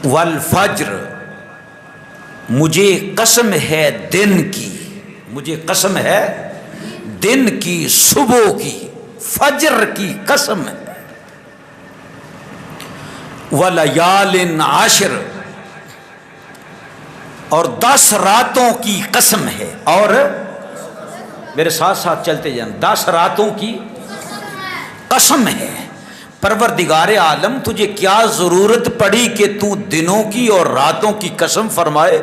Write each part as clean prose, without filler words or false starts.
والفجر، مجھے قسم ہے دن کی، مجھے قسم ہے دن کی، صبح کی، فجر کی قسم ہے۔ ولیال عشر، اور 10 راتوں کی قسم ہے، اور میرے ساتھ ساتھ چلتے جائیں، 10 راتوں کی قسم ہے۔ پروردگار عالم تجھے کیا ضرورت پڑی کہ تو دنوں کی اور راتوں کی قسم فرمائے؟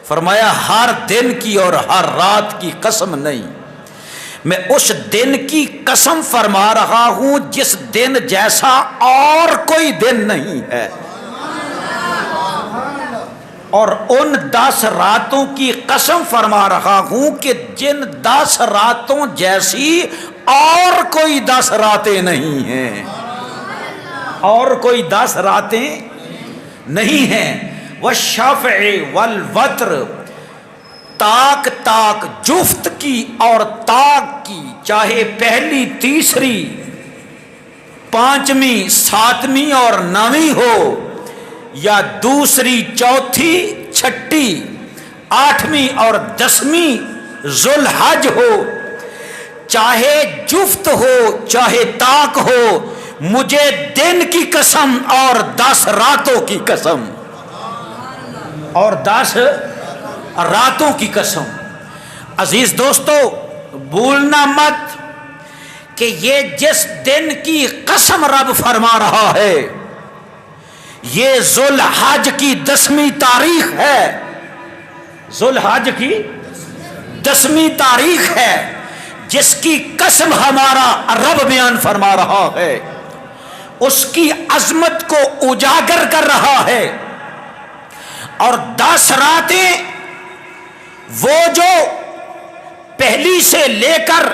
فرمایا ہر دن کی اور ہر رات کی قسم نہیں، میں اس دن کی قسم فرما رہا ہوں جس دن جیسا اور کوئی دن نہیں ہے، اور ان 10 راتوں کی قسم فرما رہا ہوں کہ جن 10 راتوں جیسی اور کوئی 10 راتیں نہیں ہیں، اور کوئی 10 راتیں نہیں ہیں۔ والشفع والوتر، تاک تاک جفت کی اور تاک کی، چاہے پہلی تیسری پانچویں ساتویں اور نویں ہو، یا دوسری چوتھی چھٹی آٹھویں اور 10ویں ذوالحج ہو، چاہے جفت ہو چاہے تاک ہو، مجھے دن کی قسم اور 10 راتوں کی قسم، اور 10 راتوں کی قسم۔ عزیز دوستو بھولنا مت کہ یہ جس دن کی قسم رب فرما رہا ہے یہ ذوالحج کی 10ویں تاریخ ہے، ذوالحج کی 10ویں تاریخ ہے، جس کی قسم ہمارا رب بیان فرما رہا ہے، اس کی عظمت کو اجاگر کر رہا ہے۔ اور 10 راتیں وہ جو پہلی سے لے کر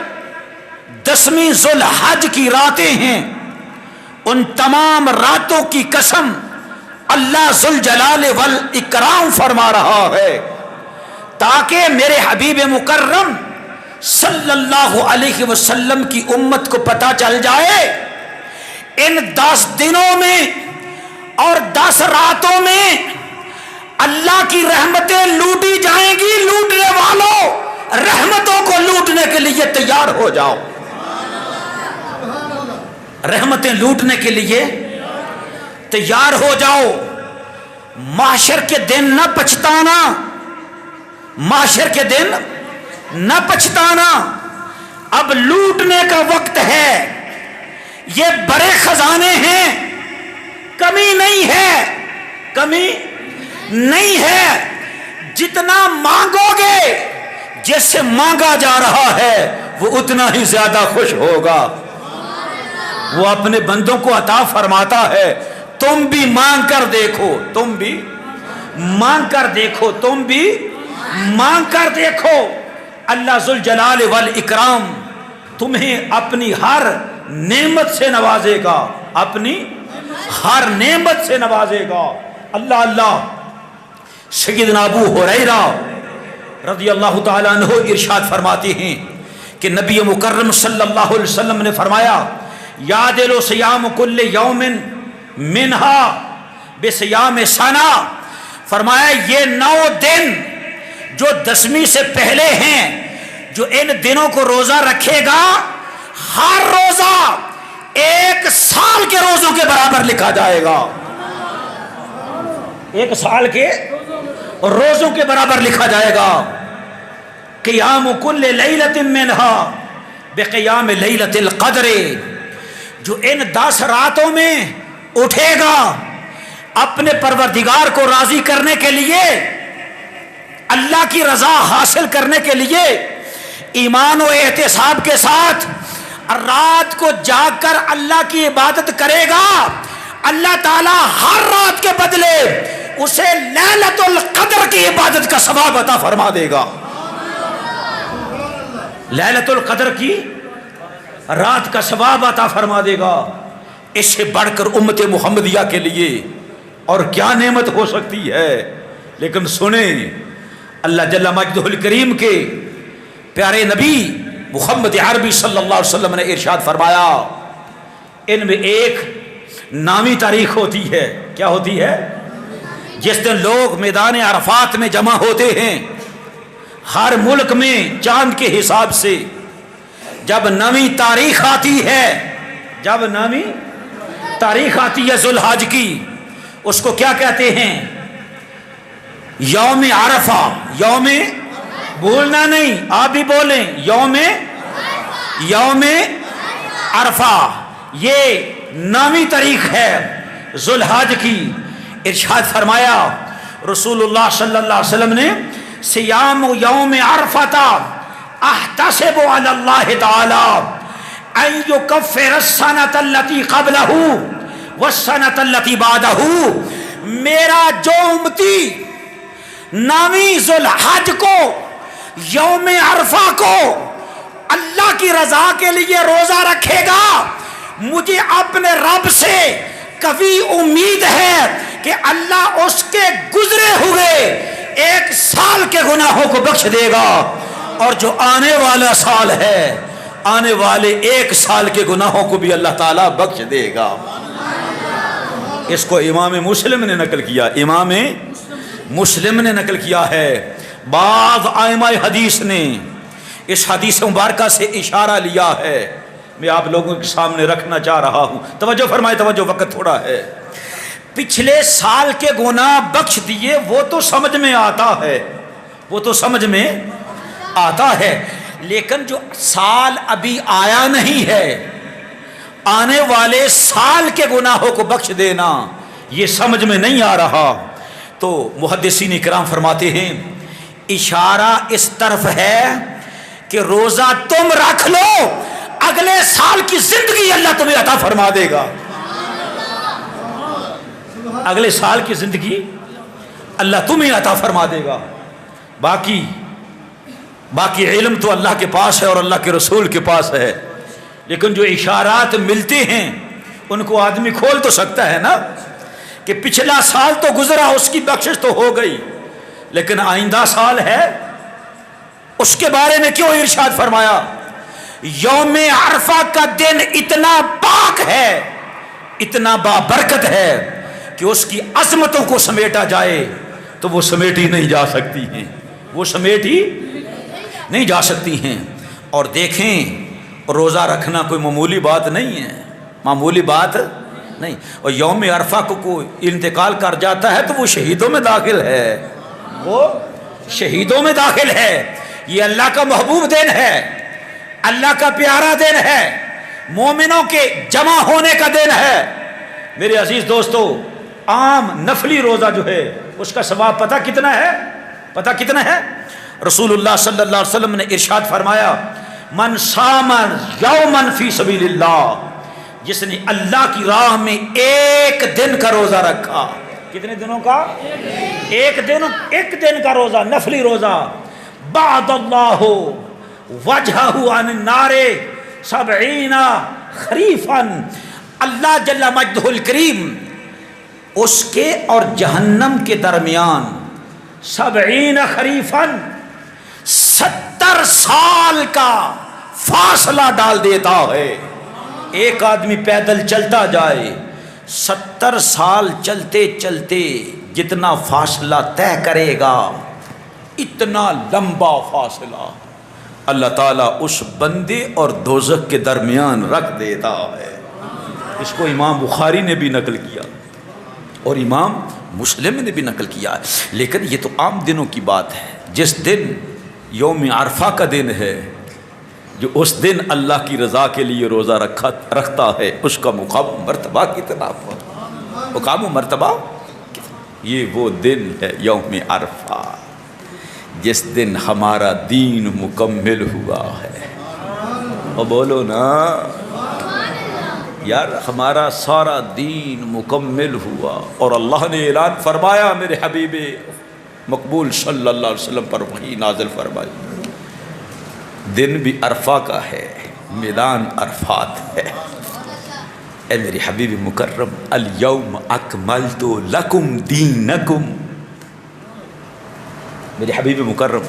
10ویں ذوالحج کی راتیں ہیں، ان تمام راتوں کی قسم اللہ ذوالجلال والاکرام فرما رہا ہے، تاکہ میرے حبیب مکرم صلی اللہ علیہ وسلم کی امت کو پتہ چل جائے ان 10 دنوں میں اور 10 راتوں میں اللہ کی رحمتیں لوٹی جائیں گی۔ لوٹنے والوں رحمتوں کو لوٹنے کے لیے تیار ہو جاؤ، رحمتیں لوٹنے کے لیے تیار ہو جاؤ۔ محشر کے دن نہ پچھتانا، محشر کے دن نہ پچھتانا، اب لوٹنے کا وقت ہے۔ یہ بڑے خزانے ہیں، کمی نہیں ہے، کمی نہیں ہے۔ جتنا مانگو گے، جس سے مانگا جا رہا ہے وہ اتنا ہی زیادہ خوش ہوگا، وہ اپنے بندوں کو عطا فرماتا ہے۔ تم بھی مانگ کر دیکھو، تم بھی مانگ کر دیکھو، تم بھی مانگ کر دیکھو، اللہ ذوالجلال والاکرام تمہیں اپنی ہر نعمت سے نوازے گا، اپنی ہر نعمت سے نوازے گا۔ اللہ اللہ۔ سیدنا ابو ہریرہ رضی اللہ تعالیٰ عنہ ارشاد فرماتے ہیں کہ نبی مکرم صلی اللہ علیہ وسلم نے فرمایا یعدل صیام کل یوم منہا بصیام سنہ، فرمایا یہ 9 دن جو 10ویں سے پہلے ہیں، جو ان دنوں کو روزہ رکھے گا، ہر روزہ 1 سال کے روزوں کے برابر لکھا جائے گا، 1 سال کے روزوں کے برابر لکھا جائے گا۔ قیام کل لیلۃ منہا بقیام لیلۃ القدر، جو ان 10 راتوں میں اٹھے گا اپنے پروردگار کو راضی کرنے کے لیے، اللہ کی رضا حاصل کرنے کے لیے، ایمان و احتساب کے ساتھ رات کو جاگ کر اللہ کی عبادت کرے گا، اللہ تعالی ہر رات کے بدلے اسے لیلۃ القدر کی عبادت کا ثواب عطا فرما دے گا۔ لیلۃ القدر کی رات کا ثواب عطا فرما دے گا۔ اس سے بڑھ کر امت محمدیہ کے لیے اور کیا نعمت ہو سکتی ہے؟ لیکن سنیں، اللہ جل مجدہ الکریم کے پیارے نبی محمد عربی صلی اللہ علیہ وسلم نے ارشاد فرمایا، ان میں ایک نامی تاریخ ہوتی ہے۔ کیا ہوتی ہے؟ جس دن لوگ میدان عرفات میں جمع ہوتے ہیں ہر ملک میں چاند کے حساب سے، جب نویں تاریخ آتی ہے، جب نویں تاریخ آتی ہے ذوالحج کی، اس کو کیا کہتے ہیں؟ یوم عرفہ، یوم، بھولنا نہیں، آپ بھی بولیں، یوم عرفہ، یہ 9ویں تاریخ ہے ذوالحج کی۔ ارشاد فرمایا رسول اللہ صلی اللہ علیہ وسلم نے، سیام یوم عرفہ احتسب علی اللہ تعالی ان یکفر السنۃ التي قبلہ والسنۃ التي بعدہ، میرا جو امتی 9ویں ذوالحج کو، یوم عرفہ کو اللہ کی رضا کے لیے روزہ رکھے گا، مجھے اپنے رب سے کبھی امید ہے کہ اللہ اس کے گزرے ہوئے 1 سال کے گناہوں کو بخش دے گا، اور جو آنے والا سال ہے، آنے والے 1 سال کے گناہوں کو بھی اللہ تعالیٰ بخش دے گا۔ اس کو امام مسلم نے نقل کیا، امام مسلم نے نقل کیا ہے۔ بعض ائمہ حدیث نے اس حدیث مبارکہ سے اشارہ لیا ہے، میں آپ لوگوں کے سامنے رکھنا چاہ رہا ہوں، توجہ فرمائے، توجہ، وقت تھوڑا ہے۔ پچھلے سال کے گناہ بخش دیے، وہ تو سمجھ میں آتا ہے، وہ تو سمجھ میں آتا ہے، لیکن جو سال ابھی آیا نہیں ہے، آنے والے سال کے گناہوں کو بخش دینا، یہ سمجھ میں نہیں آ رہا۔ تو محدثین کرام فرماتے ہیں اشارہ اس طرف ہے کہ روزہ تم رکھ لو، اگلے سال کی زندگی اللہ تمہیں عطا فرما دے گا، اگلے سال کی زندگی اللہ تمہیں عطا فرما دے گا۔ باقی علم تو اللہ کے پاس ہے اور اللہ کے رسول کے پاس ہے، لیکن جو اشارات ملتے ہیں ان کو آدمی کھول تو سکتا ہے نا، کہ پچھلا سال تو گزرا، اس کی بخشش تو ہو گئی، لیکن آئندہ سال ہے، اس کے بارے میں کیوں ارشاد فرمایا؟ یوم عرفہ کا دن اتنا پاک ہے، اتنا بابرکت ہے کہ اس کی عظمتوں کو سمیٹا جائے تو وہ سمیٹی نہیں جا سکتی ہیں، وہ سمیٹی نہیں جا سکتی ہیں۔ اور دیکھیں روزہ رکھنا کوئی معمولی بات نہیں ہے، معمولی بات نہیں، اور یوم عرفہ کو کوئی انتقال کر جاتا ہے تو وہ شہیدوں میں داخل ہے، وہ شہیدوں میں داخل ہے۔ یہ اللہ کا محبوب دن ہے، اللہ کا پیارا دن ہے، مومنوں کے جمع ہونے کا دن ہے۔ میرے عزیز دوستو، عام نفلی روزہ جو ہے اس کا ثواب پتہ کتنا ہے؟ پتہ کتنا ہے؟ رسول اللہ صلی اللہ علیہ وسلم نے ارشاد فرمایا، من صام یوما فی سبیل اللہ، جس نے اللہ کی راہ میں 1 دن کا روزہ رکھا، کتنے دنوں کا؟ 1 دن کا روزہ، نفلی روزہ، بعد اللہ وجہہ عن النار 70 خریفا، اللہ جل مجدہ الکریم اس کے اور جہنم کے درمیان 70 خریفا 70 سال کا فاصلہ ڈال دیتا ہے۔ ایک آدمی پیدل چلتا جائے، 70 سال چلتے چلتے جتنا فاصلہ طے کرے گا، اتنا لمبا فاصلہ اللہ تعالیٰ اس بندے اور دوزخ کے درمیان رکھ دیتا ہے۔ اس کو امام بخاری نے بھی نقل کیا اور امام مسلم نے بھی نقل کیا ہے، لیکن یہ تو عام دنوں کی بات ہے۔ جس دن یوم عرفہ کا دن ہے، جو اس دن اللہ کی رضا کے لیے روزہ رکھتا ہے، اس کا مقام و مرتبہ کتنا ہوا، مقام و مرتبہ، یہ وہ دن ہے یوم عرفہ جس دن ہمارا دین مکمل ہوا ہے۔ اور بولو نا یار، ہمارا سارا دین مکمل ہوا، اور اللہ نے اعلان فرمایا، میرے حبیب مقبول صلی اللہ علیہ وسلم پر وحی نازل فرمائی، دن بھی عرفہ کا ہے، میدان عرفات ہے۔ اے میرے حبیب مکرم، الیوم اکملت لکم دینکم، میرے حبیب مکرم،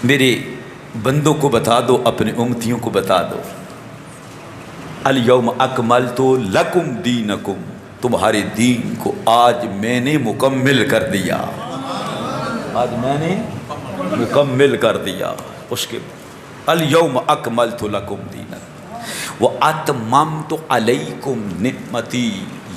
میرے بندوں کو بتا دو، اپنے امتیوں کو بتا دو، الیوم اکملت لکم دینکم، تمہارے دین کو آج میں نے مکمل کر دیا، آج میں نے مکمل کر دیا۔ اس کے الیوم اکملت لکم دینکم واتممت علیکم نعمتی،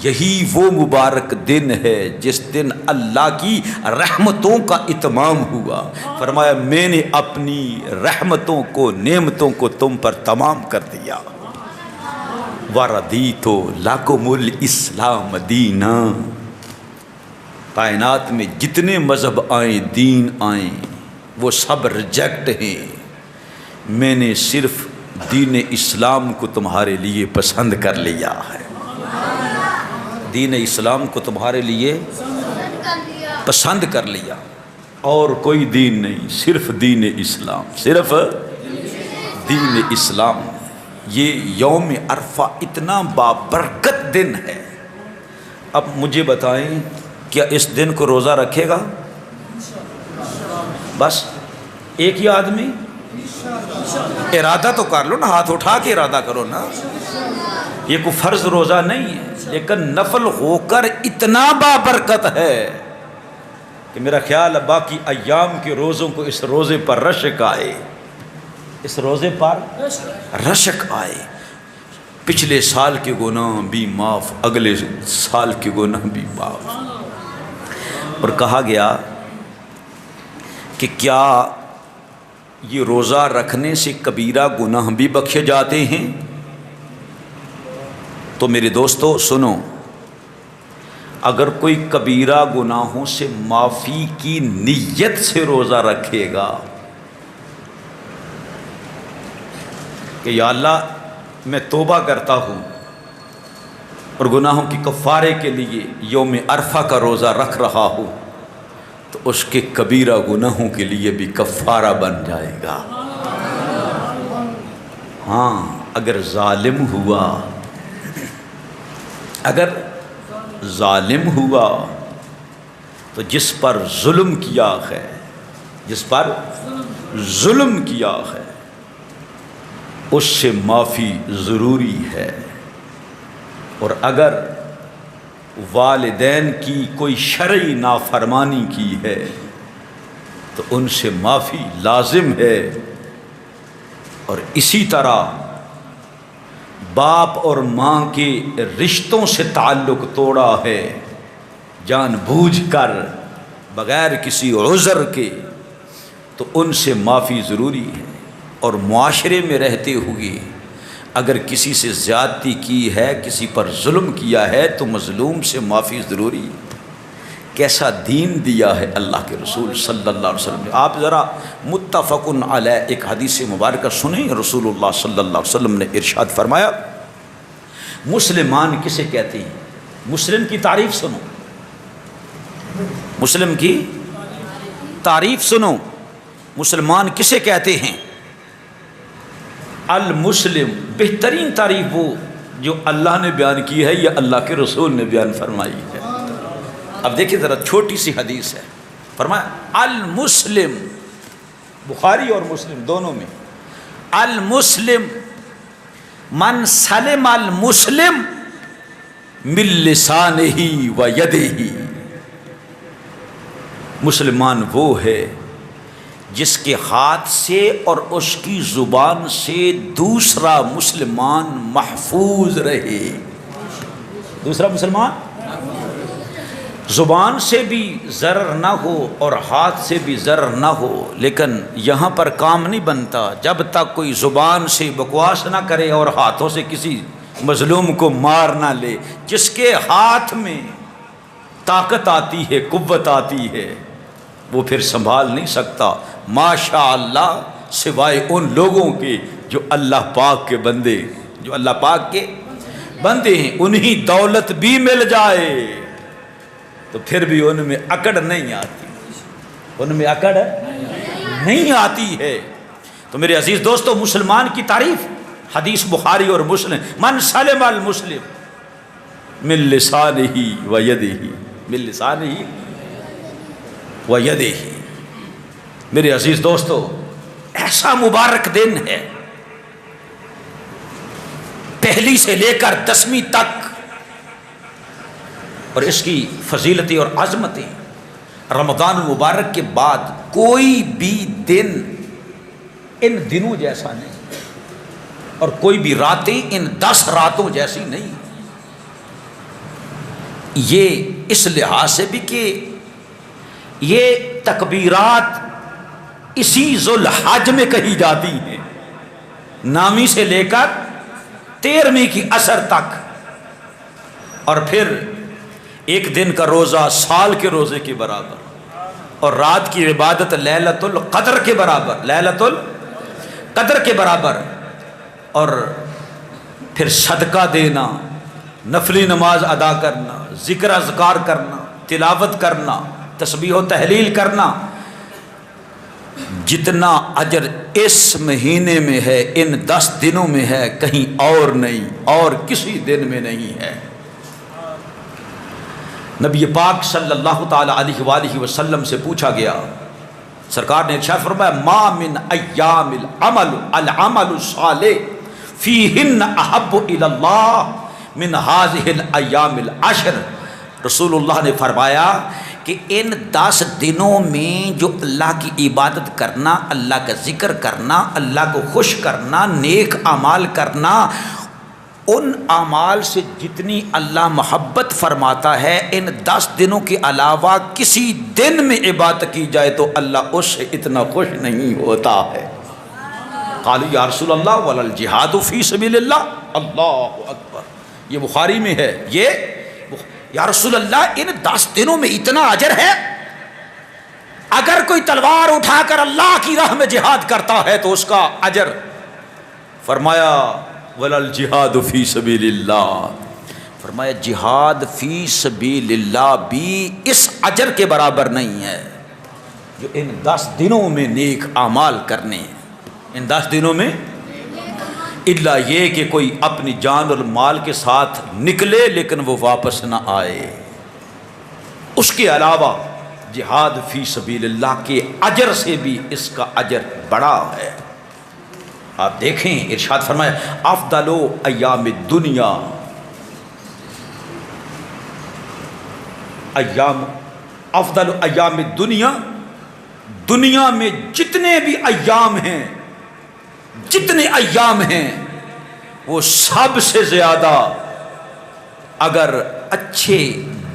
یہی وہ مبارک دن ہے جس دن اللہ کی رحمتوں کا اتمام ہوا۔ فرمایا میں نے اپنی رحمتوں کو، نعمتوں کو تم پر تمام کر دیا۔ وَرَضِيتُ لَكُمُ الْإِسْلَامَ دِينًا، کائنات میں جتنے مذہب آئیں، دین آئیں، وہ سب ریجیکٹ ہیں، میں نے صرف دین اسلام کو تمہارے لیے پسند کر لیا ہے۔ دین اسلام کو تمہارے لیے پسند کر لیا، اور کوئی دین نہیں، صرف دین اسلام، صرف دین اسلام۔ یہ یوم عرفہ اتنا بابرکت دن ہے۔ اب مجھے بتائیں، کیا اس دن کو روزہ رکھے گا؟ بس ایک ہی آدمی؟ ارادہ تو کر لو نا، ہاتھ اٹھا کے ارادہ کرو نا۔ یہ کوئی فرض روزہ نہیں ہے، لیکن نفل ہو کر اتنا بابرکت ہے کہ میرا خیال ہے باقی ایام کے روزوں کو اس روزے پر رشک آئے، اس روزے پر رشک آئے۔ پچھلے سال کے گناہ بھی معاف، اگلے سال کے گناہ بھی معاف۔ اور کہا گیا کہ کیا یہ روزہ رکھنے سے کبیرہ گناہ بھی بخشے جاتے ہیں؟ تو میرے دوستو سنو، اگر کوئی کبیرہ گناہوں سے معافی کی نیت سے روزہ رکھے گا کہ یا اللہ میں توبہ کرتا ہوں اور گناہوں کی کفارے کے لیے یوم عرفہ کا روزہ رکھ رہا ہوں، تو اس کے کبیرہ گناہوں کے لیے بھی کفارہ بن جائے گا۔ ہاں، اگر ظالم ہوا، اگر ظالم ہوا تو جس پر ظلم کیا ہے، جس پر ظلم کیا ہے، اس سے معافی ضروری ہے۔ اور اگر والدین کی کوئی شرعی نافرمانی کی ہے تو ان سے معافی لازم ہے۔ اور اسی طرح باپ اور ماں کے رشتوں سے تعلق توڑا ہے جان بوجھ کر، بغیر کسی عذر کے، تو ان سے معافی ضروری ہے۔ اور معاشرے میں رہتے ہوئے اگر کسی سے زیادتی کی ہے، کسی پر ظلم کیا ہے، تو مظلوم سے معافی ضروری ہے۔ کیسا دین دیا ہے اللہ کے رسول صلی اللہ علیہ وسلم نے۔ آپ ذرا متفق علیہ ایک حدیث مبارکہ سنیں، رسول اللہ صلی اللہ علیہ وسلم نے ارشاد فرمایا، مسلمان کسے کہتے ہیں؟ مسلم کی تعریف سنو، مسلم کی تعریف سنو، مسلمان کسے کہتے ہیں؟ المسلم، بہترین تعریف وہ جو اللہ نے بیان کی ہے یا اللہ کے رسول نے بیان فرمائی ہے۔ اب دیکھیں ذرا، چھوٹی سی حدیث ہے، فرمایا المسلم، بخاری اور مسلم دونوں میں، المسلم من سلم المسلم من لسانہ و یدہ، مسلمان وہ ہے جس کے ہاتھ سے اور اس کی زبان سے دوسرا مسلمان محفوظ رہے۔ دوسرا مسلمان زبان سے بھی ضرر نہ ہو اور ہاتھ سے بھی ضرر نہ ہو، لیکن یہاں پر کام نہیں بنتا جب تک کوئی زبان سے بکواس نہ کرے اور ہاتھوں سے کسی مظلوم کو مار نہ لے۔ جس کے ہاتھ میں طاقت آتی ہے، قوت آتی ہے، وہ پھر سنبھال نہیں سکتا، ماشاء اللہ، سوائے ان لوگوں کے جو اللہ پاک کے بندے، جو اللہ پاک کے بندے ہیں، انہیں دولت بھی مل جائے تو پھر بھی ان میں اکڑ نہیں آتی، ان میں اکڑ نہیں آتی ہے۔ تو میرے عزیز دوستو، مسلمان کی تعریف حدیث بخاری اور مسلم، من سلم المسلم من لسانہ و یدہ، من لسانہ و یدہ۔ میرے عزیز دوستو، ایسا مبارک دن ہے، پہلی سے لے کر 10ویں تک اور اس کی فضیلتیں اور عظمتیں رمضان المبارک کے بعد کوئی بھی دن ان دنوں جیسا نہیں، اور کوئی بھی راتیں ان 10 راتوں جیسی نہیں۔ یہ اس لحاظ سے بھی کہ یہ تکبیرات اسی ذوالحج میں کہی جاتی ہیں، نامی سے لے کر 13ویں کی عصر تک، اور پھر ایک دن کا روزہ سال کے روزے کے برابر، اور رات کی عبادت لیلۃ القدر کے برابر، لیلۃ القدر کے برابر، اور پھر صدقہ دینا، نفلی نماز ادا کرنا، ذکر اذکار کرنا، تلاوت کرنا، تسبیح و تحلیل کرنا، جتنا اجر اس مہینے میں ہے ان 10 دنوں میں ہے کہیں اور نہیں، اور کسی دن میں نہیں ہے۔ نبی پاک صلی اللہ تعالی علیہ وآلہ وسلم سے پوچھا گیا، سرکار نے ارشاد فرمایا ما من ایام العمل الصالح فیہن احب الی اللہ من هذه الایام العشر۔ رسول اللہ نے فرمایا کہ ان 10 دنوں میں جو اللہ کی عبادت کرنا، اللہ کا ذکر کرنا، اللہ کو خوش کرنا، نیک اعمال کرنا، ان اعمال سے جتنی اللہ محبت فرماتا ہے، ان 10 دنوں کے علاوہ کسی دن میں عبادت کی جائے تو اللہ اس سے اتنا خوش نہیں ہوتا ہے۔ قالوا یا رسول اللہ ولا الجہاد فی سبیل اللہ، اللہ اکبر، یہ بخاری میں ہے، یہ یا رسول اللہ ان 10 دنوں میں اتنا اجر ہے، اگر کوئی تلوار اٹھا کر اللہ کی راہ میں جہاد کرتا ہے تو اس کا اجر، فرمایا ولا الجہاد فی سبیل اللہ، فرمایا جہاد فی سبیل اللہ بھی اس اجر کے برابر نہیں ہے جو ان 10 دنوں میں نیک اعمال کرنے ہیں۔ ان 10 دنوں میں الا یہ کہ کوئی اپنی جان اور مال کے ساتھ نکلے لیکن وہ واپس نہ آئے، اس کے علاوہ جہاد فی سبیل اللہ کے اجر سے بھی اس کا اجر بڑا ہے۔ آپ دیکھیں ارشاد فرمایا افضل ایام الدنیا، افضل ایام الدنیا، دنیا میں جتنے بھی ایام ہیں، جتنے ایام ہیں وہ سب سے زیادہ اگر اچھے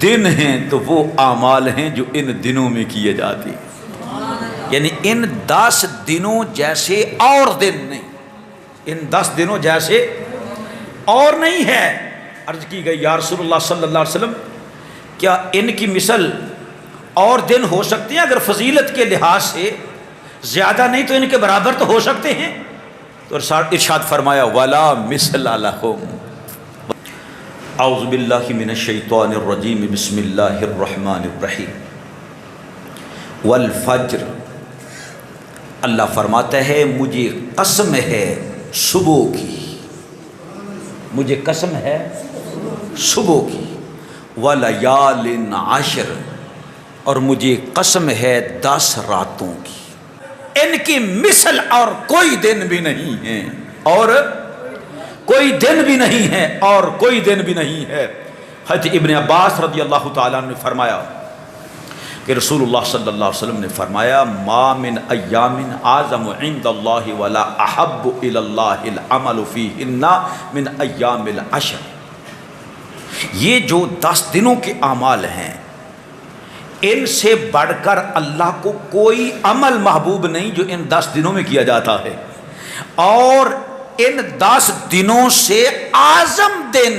دن ہیں تو وہ اعمال ہیں جو ان دنوں میں کیے جاتے ہیں، یعنی ان 10 دنوں جیسے اور دن نہیں، ان 10 دنوں جیسے اور نہیں ہے۔ عرض کی گئی یا رسول اللہ صلی اللہ علیہ وسلم کیا ان کی مثل اور دن ہو سکتے ہیں؟ اگر فضیلت کے لحاظ سے زیادہ نہیں تو ان کے برابر تو ہو سکتے ہیں۔ تو ارشاد فرمایا ولا مثل لہم۔ اعوذ باللہ من الشیطان الرجیم، بسم اللہ الرحمن الرحیم۔ والفجر، اللہ فرماتا ہے مجھے قسم ہے صبح کی، مجھے قسم ہے صبح کی، ولیال عشر، اور مجھے قسم ہے 10 راتوں کی، ان کی مثل اور کوئی دن بھی نہیں ہے، اور کوئی دن بھی نہیں ہے، اور کوئی دن بھی نہیں ہے۔ حضرت ابن عباس رضی اللہ تعالیٰ نے فرمایا کہ رسول اللہ صلی اللہ علیہ وسلم نے فرمایا ما من ایام اعظم عند اللہ ولا احب الی اللہ العمل فیہن من ایام العشر۔ یہ جو 10 دنوں کے اعمال ہیں ان سے بڑھ کر اللہ کو کوئی عمل محبوب نہیں جو ان 10 دنوں میں کیا جاتا ہے، اور ان 10 دنوں سے اعظم دن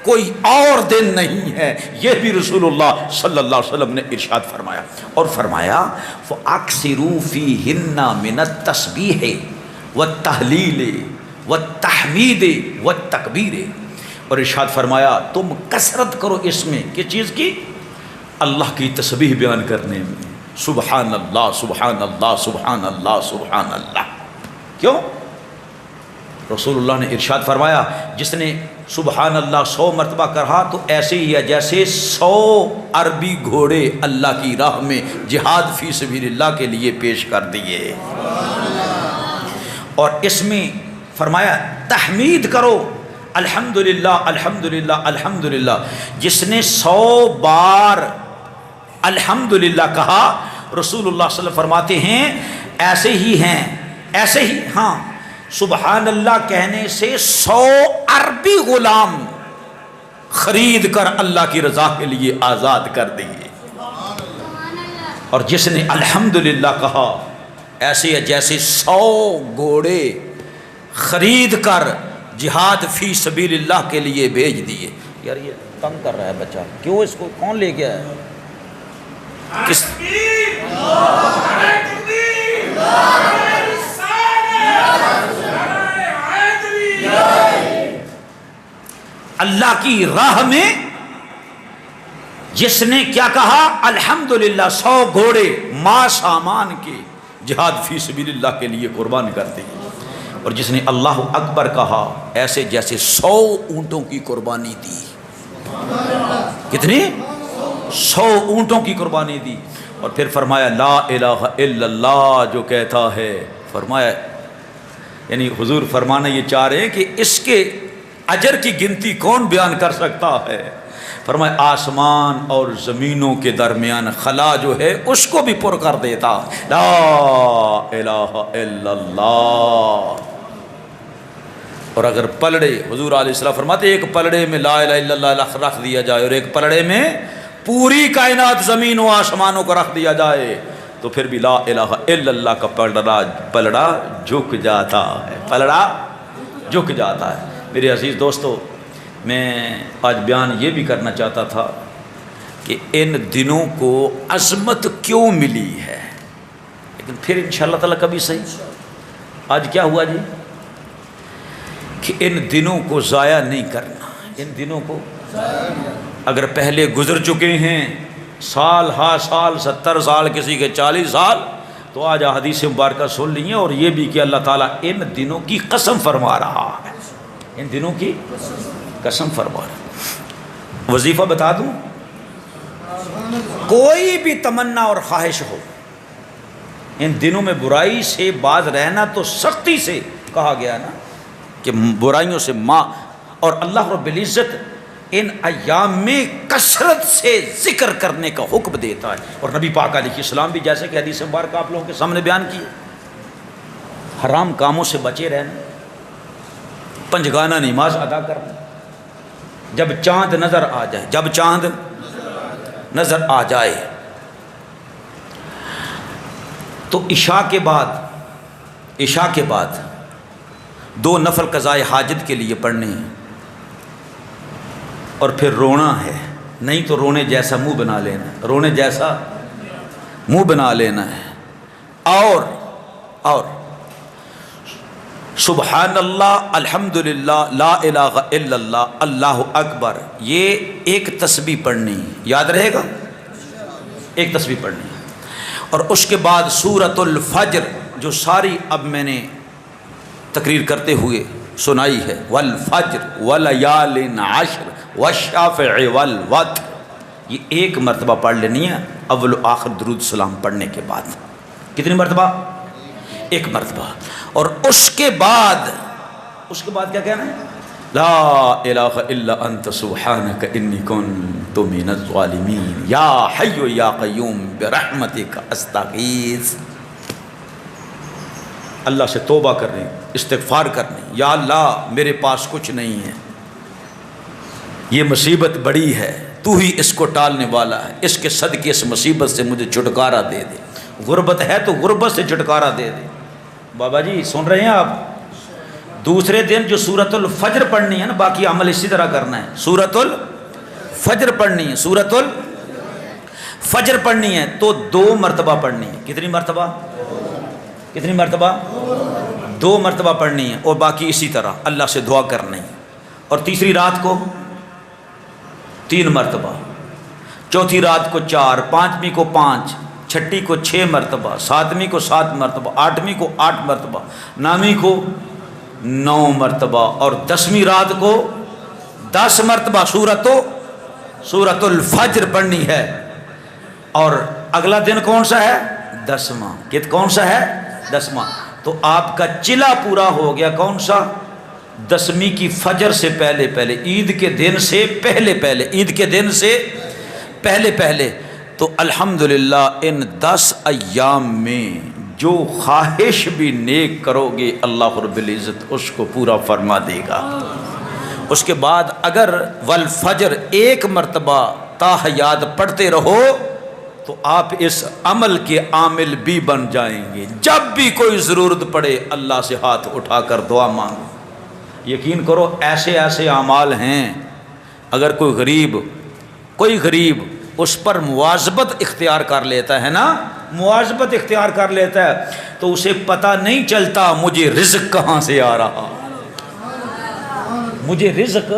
کوئی اور دن نہیں ہے، یہ بھی رسول اللہ صلی اللہ علیہ وسلم نے ارشاد فرمایا۔ اور فرمایا فَأَكْثِرُوا فِيهِنَّ مِنَ التَّسْبِيحِ وَالتَّهْلِيلِ وَالتَّحْمِيدِ وَالتَّكْبِيرِ، اور ارشاد فرمایا تم کثرت کرو اس میں، کس چیز کی؟ اللہ کی تسبیح بیان کرنے میں، سبحان اللہ سبحان اللہ سبحان اللہ سبحان اللہ۔ کیوں؟ رسول اللہ نے ارشاد فرمایا جس نے سبحان اللہ 100 مرتبہ کہا تو ایسے ہی ہے جیسے 100 عربی گھوڑے اللہ کی راہ میں جہاد فی سبیل اللہ کے لیے پیش کر دیے۔ اور اس میں فرمایا تحمید کرو، الحمدللہ الحمدللہ الحمدللہ، جس نے 100 بار الحمدللہ کہا، رسول اللہ صلی اللہ علیہ وسلم فرماتے ہیں ایسے ہی ہیں، ایسے ہی ہاں، سبحان اللہ کہنے سے 100 عربی غلام خرید کر اللہ کی رضا کے لیے آزاد کر دیے۔ اور جس نے الحمدللہ کہا ایسے ہے جیسے 100 گھوڑے خرید کر جہاد فی سبیل اللہ کے لیے بھیج دیے۔ یار یہ تنگ کر رہا ہے بچہ، کیوں اس کو کون لے گیا ہے؟ کس اللہ کی راہ میں جس نے کیا کہا الحمدللہ، 100 گھوڑے ما سامان کے جہاد فی سبیل اللہ کے لیے قربان کر دیے۔ اور جس نے اللہ اکبر کہا ایسے جیسے 100 اونٹوں کی قربانی دی۔ کتنی؟ 100 اونٹوں کی قربانی دی۔ اور پھر فرمایا لا الہ الا اللہ جو کہتا ہے، فرمایا یعنی حضور فرمانا یہ چاہ رہے ہیں کہ اس کے اجر کی گنتی کون بیان کر سکتا ہے؟ فرمایا آسمان اور زمینوں کے درمیان خلا جو ہے اس کو بھی پر کر دیتا، لا الہ الا اللہ۔ اور اگر پلڑے، حضور علیہ السلام فرماتے ایک پلڑے میں لا الہ الا اللہ رکھ دیا جائے اور ایک پلڑے میں پوری کائنات زمین و آسمانوں کو رکھ دیا جائے تو پھر بھی لا الہ الا اللہ کا پلڑا جھک جاتا ہے، پلڑا جھک جاتا ہے۔ میرے عزیز دوستو، میں آج بیان یہ بھی کرنا چاہتا تھا کہ ان دنوں کو عظمت کیوں ملی ہے، لیکن پھر انشاءاللہ تعالیٰ کبھی صحیح۔ آج کیا ہوا جی کہ ان دنوں کو ضائع نہیں کرنا، ان دنوں کو اگر پہلے گزر چکے ہیں سال ہا سال 70 سال کسی کے 40 سال تو آج حدیث مبارکہ سن لیے، اور یہ بھی کہ اللہ تعالیٰ ان دنوں کی قسم فرما رہا ہے، ان دنوں کی قسم فرما رہا۔ وظیفہ بتا دوں، کوئی بھی تمنا اور خواہش ہو ان دنوں میں برائی سے باز رہنا تو سختی سے کہا گیا نا کہ برائیوں سے ماں، اور اللہ رب العزت ان ایام میں کثرت سے ذکر کرنے کا حکم دیتا ہے۔ اور نبی پاک علیہ السلام بھی جیسے کہ حدیث مبارکہ آپ لوگوں کے سامنے بیان کی، حرام کاموں سے بچے رہنا، پنجگانہ نماز ادا کرنا، جب چاند نظر آ جائے، جب چاند نظر آ جائے تو عشاء کے بعد 2 نفل قضائے حاجت کے لیے پڑھنے ہیں، اور پھر رونا ہے، نہیں تو رونے جیسا منہ بنا لینا ہے، رونے جیسا منہ بنا لینا ہے، اور سبحان اللہ الحمدللہ لا الہ الا اللہ اللہ اکبر، یہ ایک تسبیح پڑھنی ہے، یاد رہے گا، ایک تسبیح پڑھنی ہے۔ اور اس کے بعد سورۃ الفجر جو ساری اب میں نے تقریر کرتے ہوئے سنائی ہے، والفجر ولیال عشر والشافع والوتر، یہ ایک مرتبہ پڑھ لینی ہے اول و آخر درود سلام پڑھنے کے بعد۔ کتنی مرتبہ؟ ایک مرتبہ۔ اور اس کے بعد کیا کہنا ہے؟ لا الہ الا انت سبحانک انی کنت من الظالمین یا حی یا قیوم برحمتک استغیث۔ اللہ سے توبہ کرنے، استغفار کرنے، یا اللہ میرے پاس کچھ نہیں ہے، یہ مصیبت بڑی ہے، تو ہی اس کو ٹالنے والا ہے، اس کے صدقے اس مصیبت سے مجھے چھٹکارا دے دے، غربت ہے تو غربت سے چھٹکارا دے دے۔ بابا جی سن رہے ہیں آپ؟ دوسرے دن جو سورۃ الفجر پڑھنی ہے نا، باقی عمل اسی طرح کرنا ہے، سورۃ الفجر پڑھنی ہے، سورۃ الفجر پڑھنی ہے تو 2 مرتبہ پڑھنی ہے۔ کتنی مرتبہ؟ 2 مرتبہ پڑھنی ہے، اور باقی اسی طرح اللہ سے دعا کرنی ہے۔ اور تیسری رات کو 3 مرتبہ، چوتھی رات کو 4، پانچویں کو 5، چھٹی کو 6 مرتبہ، ساتویں کو 7 مرتبہ، آٹھویں کو 8 مرتبہ، نویں کو 9 مرتبہ، اور 10ویں رات کو 10 مرتبہ سورۃ الفجر پڑھنی ہے۔ اور اگلا دن کون سا ہے؟ 10واں۔ کون سا ہے؟ 10واں۔ تو آپ کا چلا پورا ہو گیا، کون سا؟ 10ویں کی فجر سے پہلے پہلے، عید کے دن سے پہلے پہلے، عید کے دن سے پہلے پہلے، تو الحمدللہ ان 10 ایام میں جو خواہش بھی نیک کرو گے اللہ رب العزت اس کو پورا فرما دے گا۔ اس کے بعد اگر والفجر ایک مرتبہ تا حیات پڑھتے رہو تو آپ اس عمل کے عامل بھی بن جائیں گے۔ جب بھی کوئی ضرورت پڑے اللہ سے ہاتھ اٹھا کر دعا مانگو۔ یقین کرو ایسے ایسے اعمال ہیں، اگر کوئی غریب اس پر مواظبت اختیار کر لیتا ہے نا، مواظبت اختیار کر لیتا ہے تو اسے پتہ نہیں چلتا مجھے رزق کہاں سے آ رہا، مجھے رزق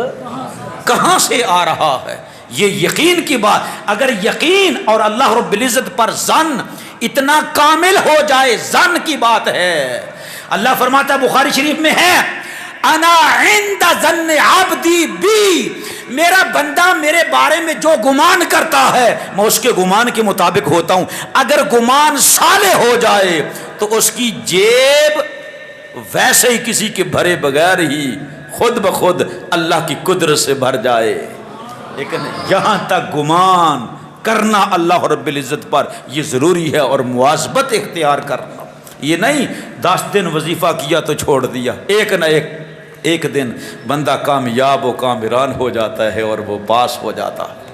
کہاں سے آ رہا ہے۔ یہ یقین کی بات، اگر یقین اور اللہ رب العزت پر ظن اتنا کامل ہو جائے، ظن کی بات ہے۔ اللہ فرماتا ہے بخاری شریف میں ہے، انا عند ظن عبدی بی، میرا بندہ میرے بارے میں جو گمان کرتا ہے میں اس کے گمان کے مطابق ہوتا ہوں۔ اگر گمان صالح ہو جائے تو اس کی جیب ویسے ہی کسی کے بھرے بغیر ہی خود بخود اللہ کی قدرت سے بھر جائے، لیکن یہاں تک گمان کرنا اللہ رب العزت پر یہ ضروری ہے، اور مواظبت اختیار کرنا، یہ نہیں 10 دن وظیفہ کیا تو چھوڑ دیا، ایک نہ ایک دن بندہ کامیاب و کامران ہو جاتا ہے اور وہ پاس ہو جاتا ہے۔